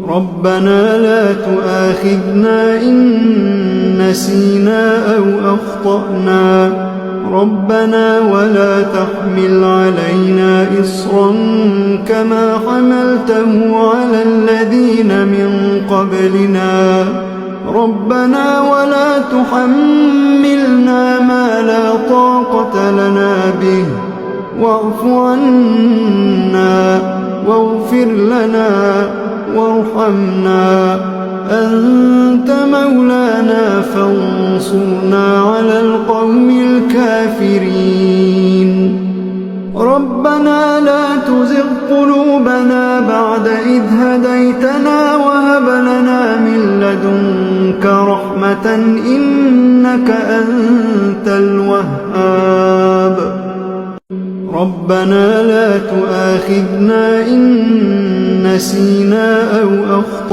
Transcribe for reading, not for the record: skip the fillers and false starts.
ربنا لا تؤاخذنا إن نسينا أو أخطأنا ربنا ولا تحمل علينا إصرا كما حملته على الذين من قبلنا ربنا ولا تحملنا ما لا طاقة لنا به واعف عنا واغفر لنا وارحمنا أنت مولانا فانصرنا على القوم الكافرين ربنا لا تزغ قلوبنا بعد إذ هديتنا وهب لنا من لدنك رحمة إنك أنت الوهاب ربنا لا تؤاخذنا إن نسينا أو أخطأنا